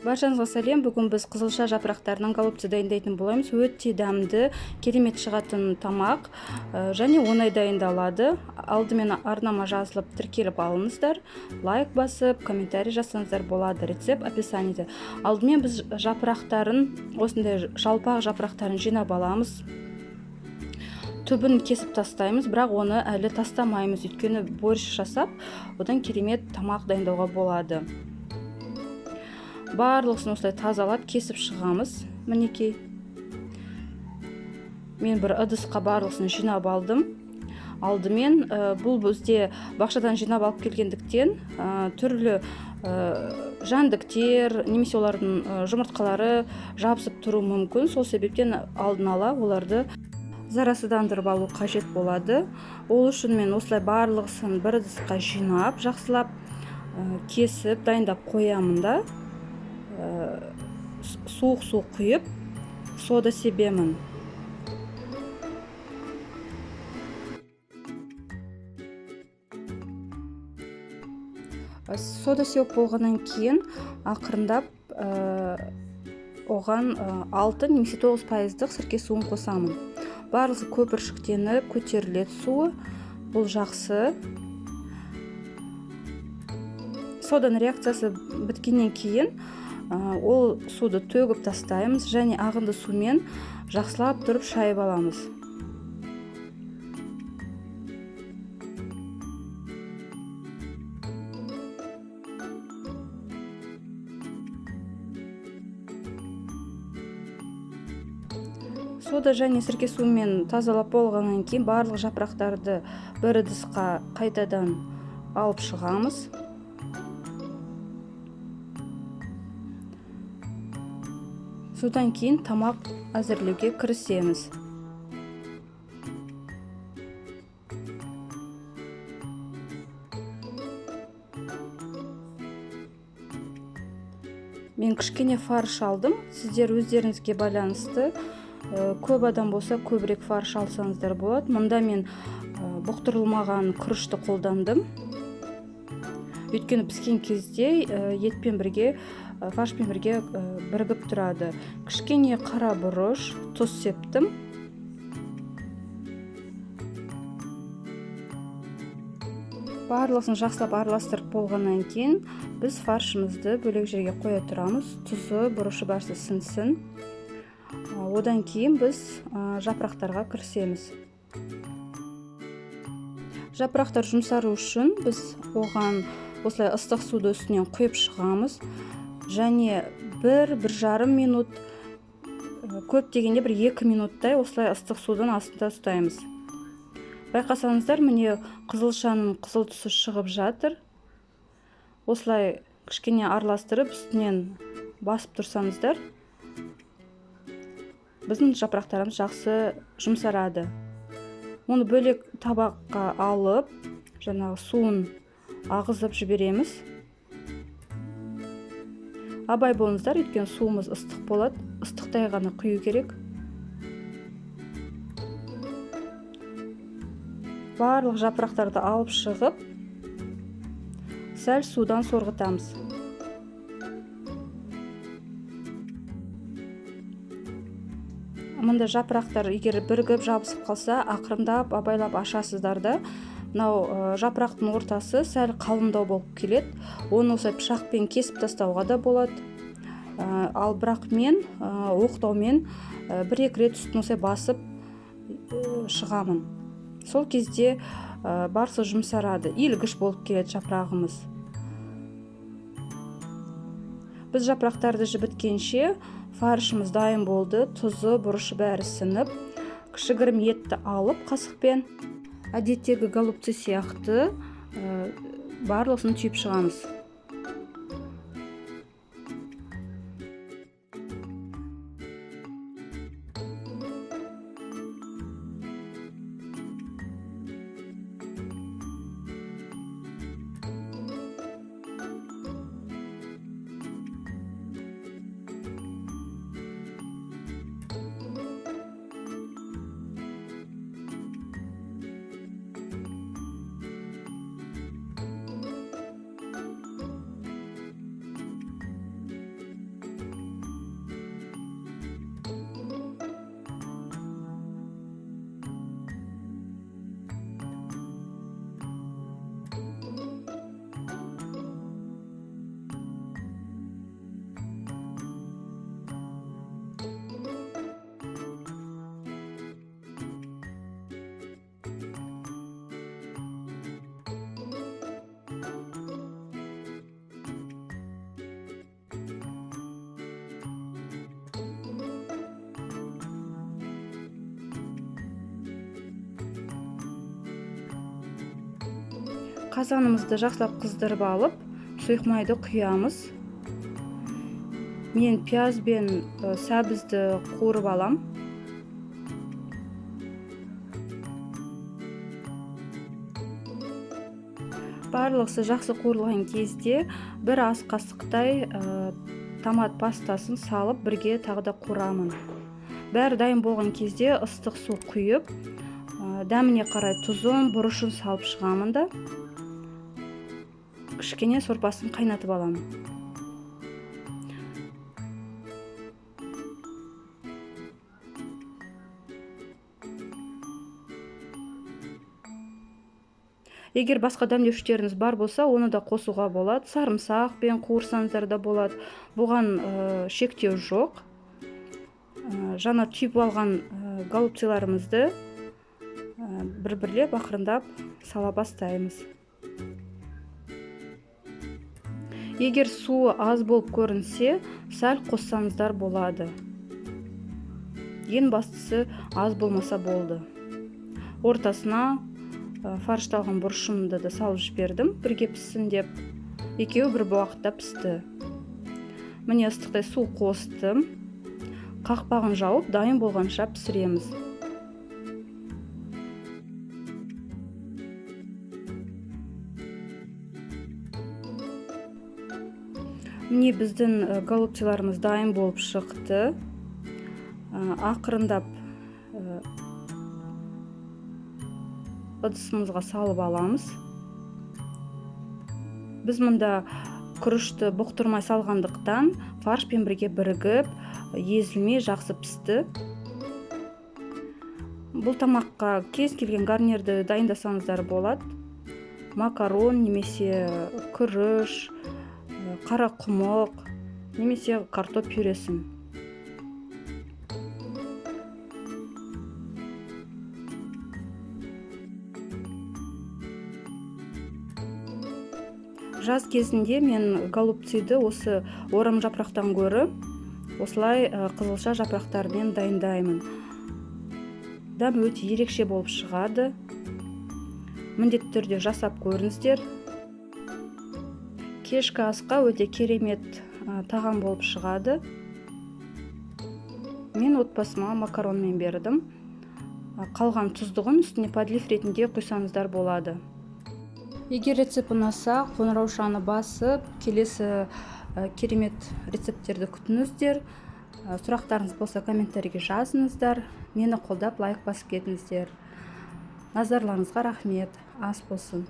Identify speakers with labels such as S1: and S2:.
S1: Баршаңызға сәлем. Бүгін біз қызылша жапырақтарынан голубцы дайындайтын боламыз. Өте дәмді, керемет шығатын тамақ және оңай дайындалады. Алдымен арнама жазылып, тіркеліп алыңыздар. Лайк басып, комментарий жазсаңыздар болады. Рецепт описаниеде. Алдымен біз жапырақтарын, осындай жалпақ жапырақтарын жинап аламыз. Түбін кесіп тастаймыз, бірақ оны әлі тастамаймыз, өйткені борщ жасап, одан керемет тамақ дайындауға болады. Барлығын осылай тазалап, кесіп шығамыз. Мінекей. Мен бір ыдысқа барлығын жинап алдым. Алдымен бұл бізде бақшадан жинап алып келгендіктен түрлі жәндіктер, немесе олардың жұмыртқалары жабысып тұру мүмкін. Сол себептен алдын ала оларды зарарсыздандырып алу қажет болады. Ол үшін мен осылай барлығын бір ыдысқа жинап, жақсылап кесіп, дайындап қоямын да. Суық су құйып, сода себемін. Сода сеуіп болғаннан кейін ақырындап оған 6 немесе 9% сірке суын қосамын. Барлығы көпіршіктеніп, көтеріледі суы. Бұл жақсы. Соданың реакциясы біткеннен кейін ол суды төгіп тастаймыз және ағынды сумен жақсылап тұрып шайып аламыз. Сода және сірке суымен тазалап болғаннан кейін барлық жапырақтарды бір ыдысқа қайтадан алып шығамыз. Содан кейін тамақ әзірлеуге кірісеміз. Мен кішкене фарш алдым. Сіздер өздеріңізге байланысты. Көп адам болса, көбірек фарш алсаңыздар болады. Мұнда мен бұқтырылмаған күрішті қолдандым. Өйткені піскен кезде етпен бірге, фаршпен бірге бірігіп тұрады. Кішкене қара бұрыш, тұз септім. Барлығын жақсылап араластырып болғаннан кейін біз фаршымызды бөлек жерге қоя тұрамыз. Тұзы, бұрышы бәрі сіңсін. Одан кейін біз жапырақтарға кірісеміз. Жапырақтар жұмсару үшін біз оған осылай ыстық суды үстінен құйып шығамыз. Және 1-1,5 минут, көп дегенде 1-2 минуттай осылай ыстық судың астында ұстаймыз. Байқасаңыздар, міне қызылшаның қызыл түсі шығып жатыр. Осылай кішкене араластырып, үстінен басып тұрсаңыздар, біздің жапырақтарымыз жақсы жұмсарады. Оны бөлек табаққа алып, жаңағы суын ағызып жібереміз. Абай болыңыздар, өйткені суымыз ыстық болады. Ыстықтай ғана құю керек. Барлық жапырақтарды алып шығып, сәл судан сорғытамыз. Мұнда жапырақтар егер бірігіп жабысып қалса, ақырындап, абайлап ашасыздар да. Мынау жапырақтың ортасы сәл қалыңдау болып келеді. Оны осылай пышақпен кесіп тастауға да болады. Ал бірақ мен оқтаумен 1-2 рет үстін осылай басып шығамын. Сол кезде барысы жұмсарады, иілгіш болып келеді жапырағымыз. Біз жапырақтарды жібіткенше фаршымыз дайын болды. Тұзы, бұрышы бәрі сіңіп, кішігірім етті алып қасықпен әдеттегі голубцы сияқты барлығын түйіп шығамыз. қазанымызды жақсылап қыздырып алып, сұйық майды құямыз. Мен пияз бен сәбізді қуырып алам. Барлығысы жақсы қуырылған кезде бір ас қасықтай томат пастасын салып бірге тағы да қуырамын. Бәрі дайын болған кезде ыстық су құйып, дәміне қарай тұзын, бұрышын салып шығамын да кішкене сорпасын қайнатып аламын. Егер басқа дәмдеушілеріңіз бар болса, оны да қосуға болады. Сарымсақ пен қуырсаңыздар да болады. Бұған шектеу жоқ. Жаңа түйіп алған голубцаларымызды бір-бірлеп ақырындап сала бастаймыз. Егер суы аз болып көрінсе, сәл қоссаңыздар болады. Ең бастысы аз болмаса болды. Ортасына фаршталған бұрышымды да салып жібердім, бірге піссін деп. Екеуі бір уақытта пісті. Міне ыстықтай су қостым. Қақпағын жауып, дайын болғанша пісіреміз. Міне біздің голубцаларымыз дайын болып шықты. Ақырындап ыдысымызға салып аламыз. Біз мұнда күрішті бұқтырмай салғандықтан фаршпен бірге бірігіп, езілмей жақсы пісті. Бұл тамаққа кез келген гарнирді дайындасаңыздар болады. Макарон немесе күріш, қара құмық немесе картоп пюресін. Жаз кезінде мен голубцайды осы орам жапырақтан гөрі осылай қызылша жапырақтарымен дайындаймын. Дәмі өте ерекше болып шығады. Міндетті түрде жасап көріңіздер. Кешкі асқа өте керемет тағам болып шығады. Мен отбасыма макаронмен бердім. Қалған тұздығын үстіне подлив ретінде құйсаңыздар болады. Егер рецепт ұнаса, қоңыраушаны басып, келесі керемет рецепттерді күтіңіздер. Сұрақтарыңыз болса, комментарийге жазыңыздар. Мені қолдап лайк басып кетіңіздер. Назарларыңызға рахмет. Ас болсын.